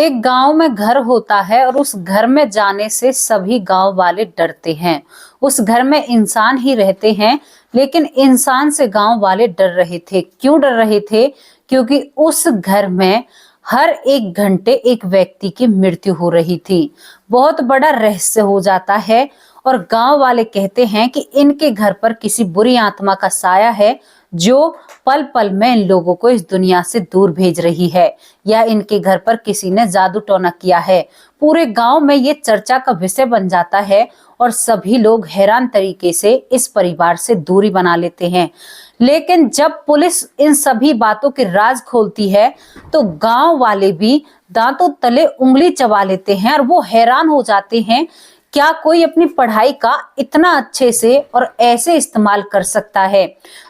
एक गांव में घर होता है और उस घर में जाने से सभी गांव वाले डरते हैं। उस घर में इंसान ही रहते हैं, लेकिन इंसान से गांव वाले डर रहे थे। क्यों डर रहे थे? क्योंकि उस घर में हर एक घंटे एक व्यक्ति की मृत्यु हो रही थी। बहुत बड़ा रहस्य हो जाता है और गांव वाले कहते हैं कि इनके घर पर किसी बुरी आत्मा का साया है जो पल पल में इन लोगों को इस दुनिया से दूर भेज रही है, या इनके घर पर किसी ने जादू टोना किया है। पूरे गांव में ये चर्चा का विषय बन जाता है और सभी लोग हैरान तरीके से इस परिवार से दूरी बना लेते हैं। लेकिन जब पुलिस इन सभी बातों के राज खोलती है तो गांव वाले भी दांतों तले उंगली चबा लेते हैं और वो हैरान हो जाते हैं, क्या कोई अपनी पढ़ाई का इतना अच्छे से और ऐसे इस्तेमाल कर सकता है।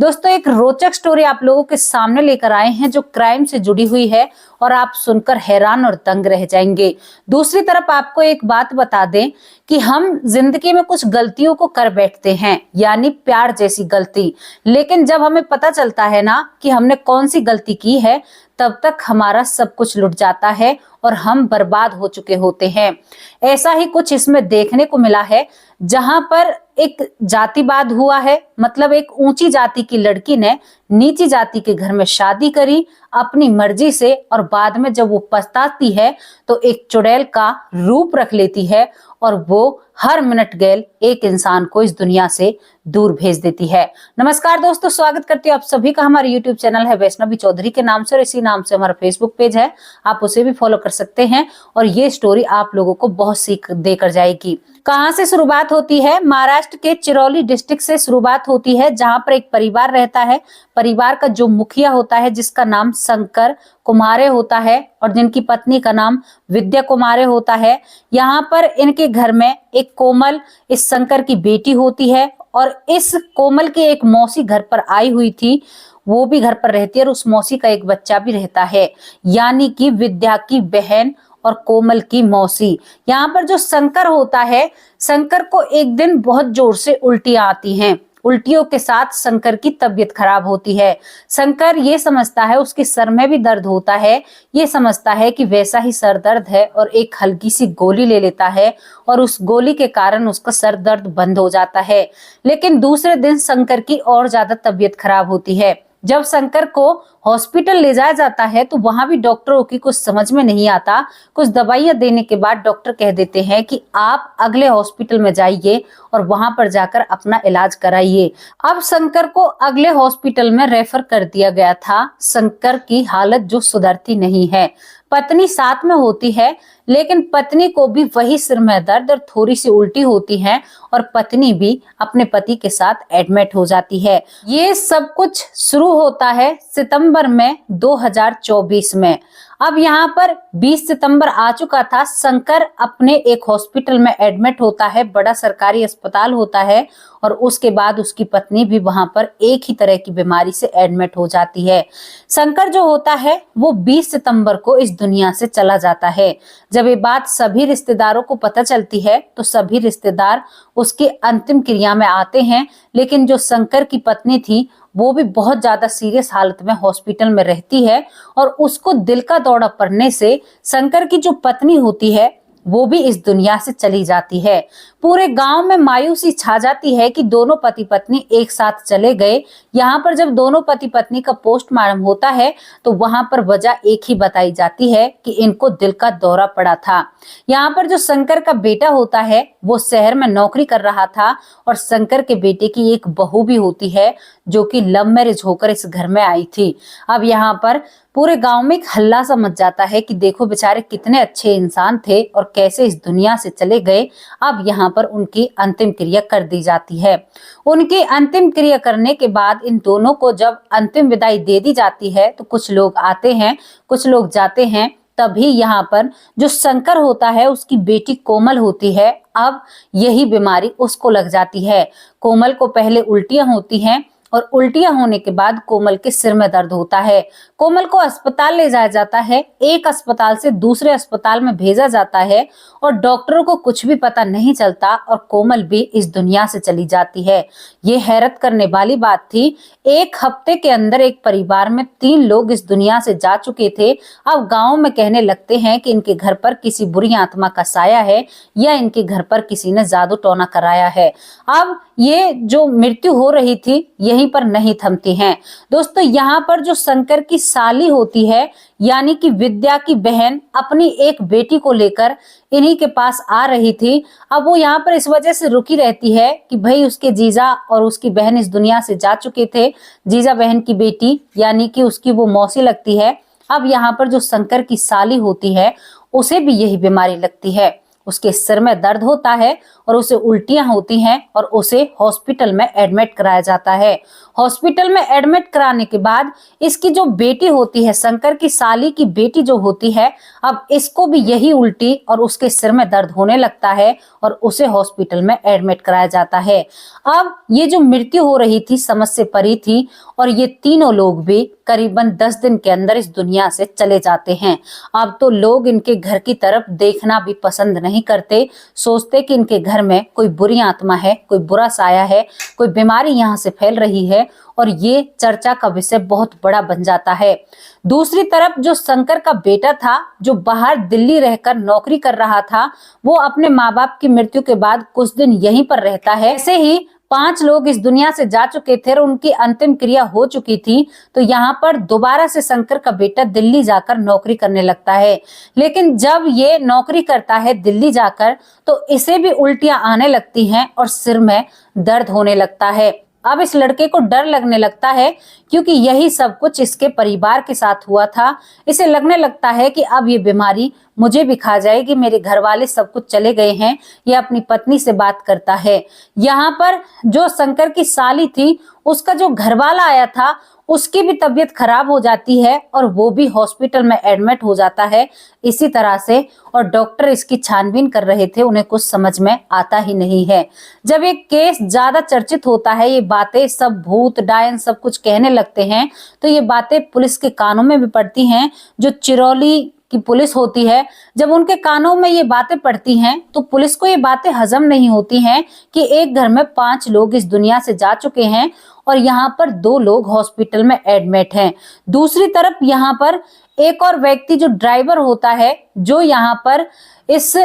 दोस्तों, एक रोचक स्टोरी आप लोगों के सामने लेकर आए हैं जो क्राइम से जुड़ी हुई है और आप सुनकर हैरान और दंग रह जाएंगे। दूसरी तरफ आपको एक बात बता दें कि हम जिंदगी में कुछ गलतियों को कर बैठते हैं, यानी प्यार जैसी गलती, लेकिन जब हमें पता चलता है ना कि हमने कौन सी गलती की है, तब तक हमारा सब कुछ लुट जाता है और हम बर्बाद हो चुके होते हैं। ऐसा ही कुछ इसमें देखने को मिला है, जहां पर एक जातिवाद हुआ है। मतलब एक ऊंची जाति की लड़की ने नीची जाति के घर में शादी करी अपनी मर्जी से, और बाद में जब वो पछताती है तो एक चुड़ैल का रूप रख लेती है और वो हर मिनट गैल एक इंसान को इस दुनिया से दूर भेज देती है। नमस्कार दोस्तों, स्वागत करती हूँ आप सभी का। हमारे यूट्यूब चैनल है वैष्णवी चौधरी के नाम से और इसी नाम से हमारा फेसबुक पेज है, आप उसे भी फॉलो कर सकते हैं। और ये स्टोरी आप लोगों को बहुत सीख देकर जाएगी। कहाँ से शुरुआत होती है? महाराष्ट्र के चिरौली डिस्ट्रिक्ट से शुरुआत होती है, जहां पर एक परिवार रहता है। परिवार का जो मुखिया होता है, जिसका नाम शंकर कुमारे होता है और जिनकी पत्नी का नाम विद्या कुमारे होता है। यहाँ पर इनके घर में एक कोमल, इस शंकर की बेटी होती है, और इस कोमल की एक मौसी घर पर आई हुई थी, वो भी घर पर रहती है और उस मौसी का एक बच्चा भी रहता है, यानी कि विद्या की बहन और कोमल की मौसी। यहाँ पर जो शंकर होता है, शंकर को एक दिन बहुत जोर से उल्टियां आती हैं। उल्टियों के साथ शंकर की तबीयत खराब होती है। शंकर ये समझता है, उसके सर में भी दर्द होता है, ये समझता है कि वैसा ही सर दर्द है और एक हल्की सी गोली ले लेता है और उस गोली के कारण उसका सर दर्द बंद हो जाता है। लेकिन दूसरे दिन शंकर की और ज्यादा तबीयत खराब होती है। जब शंकर को हॉस्पिटल ले जाया जाता है तो वहां भी डॉक्टरों की कुछ समझ में नहीं आता। कुछ दवाइयां देने के बाद डॉक्टर कह देते हैं कि आप अगले हॉस्पिटल में जाइए और वहां पर जाकर अपना इलाज कराइए। अब शंकर को अगले हॉस्पिटल में रेफर कर दिया गया था। शंकर की हालत जो सुधरती नहीं है। पत्नी साथ में होती है, लेकिन पत्नी को भी वही सिर में दर्द और थोड़ी सी उल्टी होती है और पत्नी भी अपने पति के साथ एडमिट हो जाती है। ये सब कुछ शुरू होता है सितंबर में 2024 में। अब यहाँ पर 20 सितंबर आ चुका था। शंकर अपने एक हॉस्पिटल में एडमिट होता है, बड़ा सरकारी अस्पताल होता है, और उसके बाद उसकी पत्नी भी वहां पर एक ही तरह की बीमारी से एडमिट हो जाती है। शंकर जो होता है वो 20 सितंबर को इस दुनिया से चला जाता है। जब ये बात सभी रिश्तेदारों को पता चलती है तो सभी रिश्तेदार उसकी अंतिम क्रिया में आते हैं, लेकिन जो शंकर की पत्नी थी वो भी बहुत ज्यादा सीरियस हालत में हॉस्पिटल में रहती है और उसको दिल का दौरा पड़ने से शंकर की जो पत्नी होती है वो भी इस दुनिया से चली जाती है। पूरे गांव में मायूसी छा जाती है कि दोनों पति पत्नी एक साथ चले गए। यहाँ पर जब दोनों पति पत्नी का पोस्टमार्टम होता है तो वहां पर वजह एक ही बताई जाती है कि इनको दिल का दौरा पड़ा था। यहाँ पर जो शंकर का बेटा होता है वो शहर में नौकरी कर रहा था और शंकर के बेटे की एक बहू भी होती है जो कि लव मैरिज होकर इस घर में आई थी। अब यहाँ पर पूरे गांव में एक हल्ला सा मच जाता है कि देखो बेचारे कितने अच्छे इंसान थे और कैसे इस दुनिया से चले गए। अब यहाँ पर उनकी अंतिम क्रिया कर दी जाती है। उनकी अंतिम क्रिया करने के बाद इन दोनों को जब अंतिम विदाई दे दी जाती है तो कुछ लोग आते हैं, कुछ लोग जाते हैं। तभी यहाँ पर जो शंकर होता है उसकी बेटी कोमल होती है। अब यही बीमारी उसको लग जाती है। कोमल को पहले उल्टियां होती हैं और उल्टियां होने के बाद कोमल के सिर में दर्द होता है। कोमल को अस्पताल ले जाया जाता है, एक अस्पताल से दूसरे अस्पताल में भेजा जाता है और डॉक्टरों को कुछ भी पता नहीं चलता और कोमल भी इस दुनिया से चली जाती है। ये हैरत करने वाली बात थी, एक हफ्ते के अंदर एक परिवार में 3 लोग इस दुनिया से जा चुके थे। अब गांव में कहने लगते हैं कि इनके घर पर किसी बुरी आत्मा का साया है या इनके घर पर किसी ने जादू टोना कराया है। अब ये जो मृत्यु हो रही थी यहीं पर नहीं थमती हैं। दोस्तों, यहाँ पर जो शंकर की साली होती है यानी कि विद्या की बहन अपनी एक बेटी को लेकर इन्हीं के पास आ रही थी। अब वो यहाँ पर इस वजह से रुकी रहती है कि भाई उसके जीजा और उसकी बहन इस दुनिया से जा चुके थे। जीजा बहन की बेटी यानी कि उसकी वो मौसी लगती है। अब यहाँ पर जो शंकर की साली होती है उसे भी यही बीमारी लगती है, उसके सिर में दर्द होता है और उसे उल्टियां होती हैं और उसे हॉस्पिटल में एडमिट कराया जाता है। हॉस्पिटल में एडमिट कराने के बाद इसकी जो बेटी होती है, शंकर की साली की बेटी जो होती है, अब इसको भी यही उल्टी और उसके सिर में दर्द होने लगता है और उसे हॉस्पिटल में एडमिट कराया जाता है। अब ये जो मृत्यु हो रही थी समझ से परी थी और ये तीनों लोग भी करीबन 10 दिन के अंदर इस दुनिया से चले जाते हैं। अब तो लोग इनके घर की तरफ देखना भी पसंद नहीं करते, सोचते कि इनके घर में कोई बुरी आत्मा है, कोई बुरा साया है, कोई बीमारी यहाँ से फैल रही है और ये चर्चा का विषय बहुत बड़ा बन जाता है। दूसरी तरफ जो शंकर का बेटा था, जो बाहर दिल्ली रहकर नौकरी कर रहा था, वो अपने माँ बाप की मृत्यु के बाद कुछ दिन यहीं पर रहता है। ऐसे ही 5 लोग इस दुनिया से जा चुके थे और उनकी अंतिम क्रिया हो चुकी थी, तो यहाँ पर दोबारा से शंकर का बेटा दिल्ली जाकर नौकरी करने लगता है। लेकिन जब ये नौकरी करता है दिल्ली जाकर तो इसे भी उल्टियां आने लगती हैं और सिर में दर्द होने लगता है। अब इस लड़के को डर लगने लगता है क्योंकि यही सब कुछ इसके परिवार के साथ हुआ था। इसे लगने लगता है कि अब ये बीमारी मुझे भी खा जाएगी, मेरे घर वाले सब कुछ चले गए हैं। ये अपनी पत्नी से बात करता है। यहाँ पर जो शंकर की साली थी उसका जो घरवाला आया था उसकी भी तबीयत खराब हो जाती है और वो भी हॉस्पिटल में एडमिट हो जाता है इसी तरह से। और डॉक्टर इसकी छानबीन कर रहे थे, उन्हें कुछ समझ में आता ही नहीं है। जब ये केस ज्यादा चर्चित होता है, ये बातें सब भूत डायन सब कुछ कहने लगते हैं, तो ये बातें पुलिस के कानों में भी पड़ती हैं। जो चिरौली की पुलिस होती है, जब उनके कानों में ये बातें पड़ती हैं तो पुलिस को ये बातें हजम नहीं होती हैं कि एक घर में 5 लोग इस दुनिया से जा चुके हैं और यहाँ पर 2 लोग हॉस्पिटल में एडमिट हैं। दूसरी तरफ यहाँ पर एक और व्यक्ति जो ड्राइवर होता है, जो यहाँ पर इस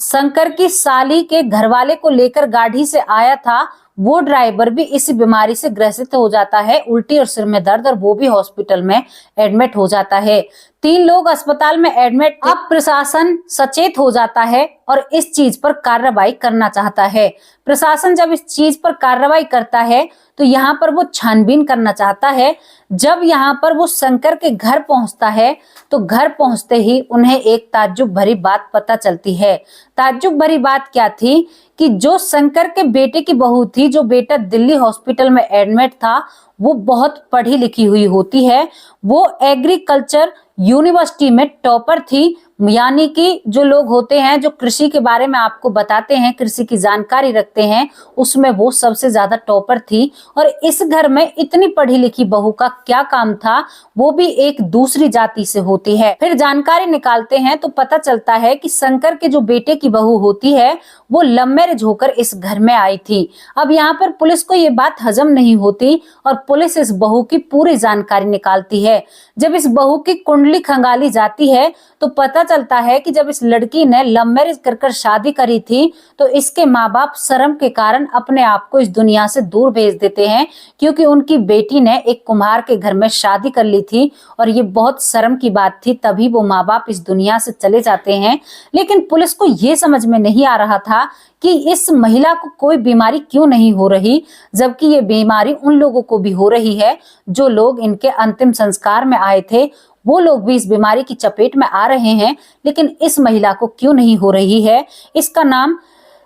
शंकर की साली के घरवाले को लेकर गाड़ी से आया था, वो ड्राइवर भी इसी बीमारी से ग्रसित हो जाता है, उल्टी और सिर में दर्द, और वो भी हॉस्पिटल में एडमिट हो जाता है। 3 लोग अस्पताल में एडमिट। अब प्रशासन सचेत हो जाता है और इस चीज पर कार्रवाई करना चाहता है। प्रशासन जब इस चीज पर कार्रवाई करता है तो यहाँ पर वो छानबीन करना चाहता है। जब यहाँ पर वो शंकर के घर पहुंचता है तो घर पहुंचते ही उन्हें एक ताज्जुब भरी बात पता चलती है। ताज्जुब भरी बात क्या थी कि जो शंकर के बेटे की बहू थी, जो बेटा दिल्ली हॉस्पिटल में एडमिट था, वो बहुत पढ़ी लिखी हुई होती है। वो एग्रीकल्चर यूनिवर्सिटी में टॉपर थी, यानी कि जो लोग होते हैं जो कृषि के बारे में आपको बताते हैं, कृषि की जानकारी रखते हैं, उसमें वो सबसे ज्यादा टॉपर थी। और इस घर में इतनी पढ़ी लिखी बहू का क्या काम था, वो भी एक दूसरी जाति से होती है। फिर जानकारी निकालते हैं तो पता चलता है कि शंकर के जो बेटे की बहू होती है वो लव मैरिज होकर इस घर में आई थी। अब यहाँ पर पुलिस को ये बात हजम नहीं होती और पुलिस इस बहू की पूरी जानकारी निकालती है। जब इस बहू की कुंडली खंगाली जाती है तो पता चलता है कि जब इस लड़की ने लव मैरिज कर शादी करी थी तो इसके माँ बाप शर्म के कारण अपने आप को इस दुनिया से दूर भेज देते हैं, क्योंकि उनकी बेटी ने एक कुम्हार के घर में शादी कर ली थी और ये बहुत शर्म की बात थी, तभी वो माँ बाप इस दुनिया से चले जाते हैं। लेकिन पुलिस को ये समझ में नहीं आ रहा था कि इस महिला को कोई बीमारी क्यों नहीं हो रही, जबकि ये बीमारी उन लोगों को भी हो रही है जो लोग इनके अंतिम संस्कार में आए थे। वो लोग भी इस बीमारी की चपेट में आ रहे हैं, लेकिन इस महिला को क्यों नहीं हो रही है। इसका नाम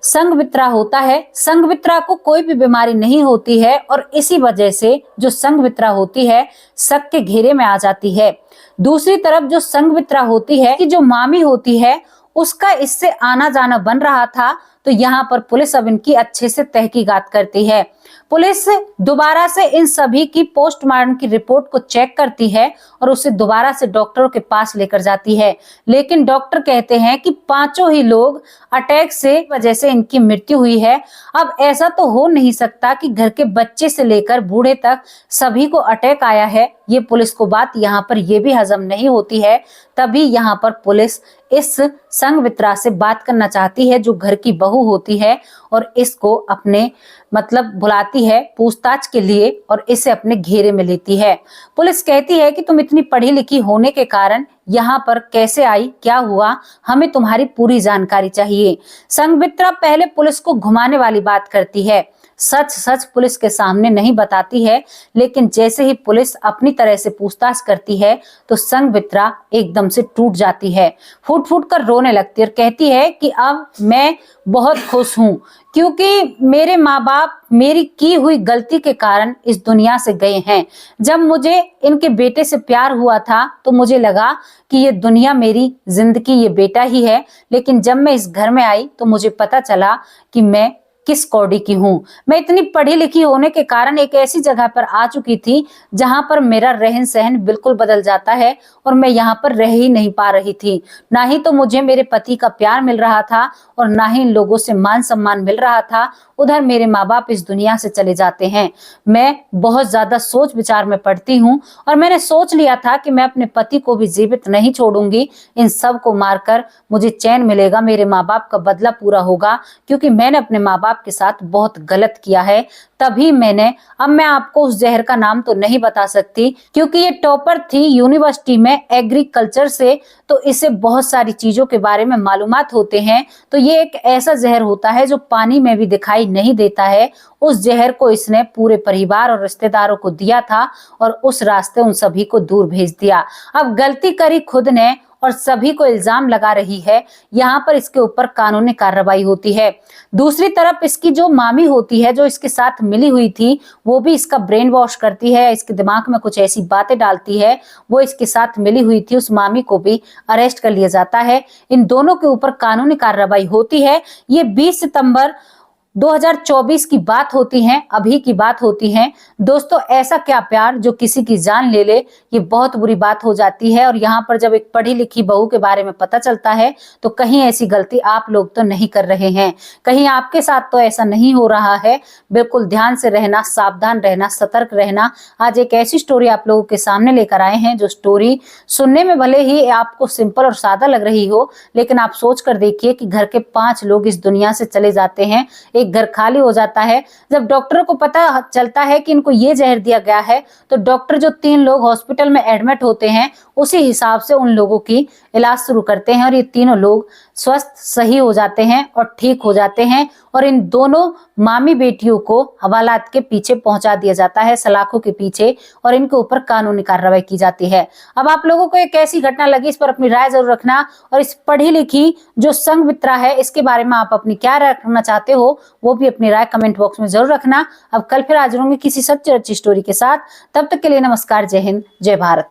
संघमित्रा होता है। संघमित्रा को कोई भी बीमारी नहीं होती है और इसी वजह से जो संघमित्रा होती है शक के घेरे में आ जाती है। दूसरी तरफ जो संघमित्रा होती है कि जो मामी होती है उसका इससे आना जाना बन रहा था, तो यहाँ पर पुलिस अब इनकी अच्छे से तहकीकात करती है। पुलिस दोबारा से इन सभी की पोस्टमार्टम की रिपोर्ट को चेक करती है और उसे दोबारा से डॉक्टरों के पास लेकर जाती है, लेकिन डॉक्टर कहते हैं कि पांचों ही लोग अटैक से वजह से इनकी मृत्यु हुई है। अब ऐसा तो हो नहीं सकता कि घर के बच्चे से लेकर बूढ़े तक सभी को अटैक आया है। ये पुलिस को बात यहाँ पर ये भी हजम नहीं होती है। तभी यहाँ पर पुलिस इस संघमित्रा से बात करना चाहती है जो घर की बहू होती है, और इसको अपने बुलाती है पूछताछ के लिए और इसे अपने घेरे में लेती है। पुलिस कहती है कि तुम इतनी पढ़ी लिखी होने के कारण यहाँ पर कैसे आई, क्या हुआ, हमें तुम्हारी पूरी जानकारी चाहिए। संघमित्रा पहले पुलिस को घुमाने वाली बात करती है, सच सच पुलिस के सामने नहीं बताती है, लेकिन जैसे ही पुलिस अपनी तरह से पूछताछ करती है तो संघमित्रा एकदम से टूट जाती है, फूट फूट कर रोने लगती है और कहती है कि अब मैं बहुत खुश हूँ क्योंकि मेरे माँ बाप मेरी की हुई गलती के कारण इस दुनिया से गए हैं। जब मुझे इनके बेटे से प्यार हुआ था तो मुझे लगा कि ये दुनिया मेरी जिंदगी ये बेटा ही है, लेकिन जब मैं इस घर में आई तो मुझे पता चला कि मैं किस कौड़ी की हूँ। मैं इतनी पढ़ी लिखी होने के कारण एक ऐसी जगह पर आ चुकी थी जहां पर मेरा रहन सहन बिल्कुल बदल जाता है और मैं यहाँ पर रह ही नहीं पा रही थी। ना ही तो मुझे मेरे पति का प्यार मिल रहा था और ना ही इन लोगों से मान सम्मान मिल रहा था। उधर मेरे माँ बाप इस दुनिया से चले जाते हैं। मैं बहुत ज्यादा सोच विचार में पड़ती हूँ और मैंने सोच लिया था कि मैं अपने पति को भी जीवित नहीं छोड़ूंगी। इन सब को मारकर मुझे चैन मिलेगा, मेरे माँ बाप का बदला पूरा होगा, क्योंकि मैंने अपने माँ बाप के साथ बहुत गलत किया है। तभी अब मैं आपको उस जहर का नाम तो नहीं बता सकती क्योंकि ये टॉपर थी यूनिवर्सिटी में एग्रीकल्चर से, तो इसे बहुत सारी चीजों के बारे में मालूमात होते हैं। तो ये एक ऐसा जहर होता है जो पानी में भी दिखाई नहीं देता है। उस जहर को इसने पूरे परिवार और रिश्तेदारों को दिया था और उस रास्ते उन सभी को दूर भेज दिया। अब गलती करी खुद ने और सभी को इल्जाम लगा रही है। यहाँ पर इसके ऊपर कानूनी कार्रवाई होती है। दूसरी तरफ इसकी जो मामी होती है जो इसके साथ मिली हुई थी, वो भी इसका ब्रेन वॉश करती है, इसके दिमाग में कुछ ऐसी बातें डालती है। वो इसके साथ मिली हुई थी, उस मामी को भी अरेस्ट कर लिया जाता है। इन दोनों के ऊपर कानूनी कार्रवाई होती है। ये 20 सितंबर 2024 की बात होती है, अभी की बात होती है। दोस्तों, ऐसा क्या प्यार जो किसी की जान ले ले, ये बहुत बुरी बात हो जाती है। और यहाँ पर जब एक पढ़ी लिखी बहू के बारे में पता चलता है तो कहीं ऐसी गलती आप लोग तो नहीं कर रहे हैं, कहीं आपके साथ तो ऐसा नहीं हो रहा है। बिल्कुल ध्यान से रहना, सावधान रहना, सतर्क रहना। आज एक ऐसी स्टोरी आप लोगों के सामने लेकर आए हैं जो स्टोरी सुनने में भले ही आपको सिंपल और सादा लग रही हो, लेकिन आप सोच कर देखिए कि घर के 5 लोग इस दुनिया से चले जाते हैं, एक घर खाली हो जाता है। जब डॉक्टरों को पता चलता है कि इनको ये जहर दिया गया है तो डॉक्टर जो 3 लोग हॉस्पिटल में एडमिट होते हैं उसी हिसाब से उन लोगों की इलाज शुरू करते हैं और ये तीनों लोग स्वस्थ सही हो जाते हैं और ठीक हो जाते हैं। और इन दोनों मामी बेटियों को हवालात के पीछे पहुंचा दिया जाता है, सलाखों के पीछे, और इनके ऊपर कानूनी कार्रवाई की जाती है। अब आप लोगों को एक ऐसी घटना लगी, इस पर अपनी राय जरूर रखना। और इस पढ़ी लिखी जो संघमित्रा है इसके बारे में आप अपनी क्या राय रखना चाहते हो वो भी अपनी राय कमेंट बॉक्स में जरूर रखना। अब कल फिर हाजिर होंगे किसी सच्ची अच्छी स्टोरी के साथ। तब तक के लिए नमस्कार, जय हिंद, जय भारत।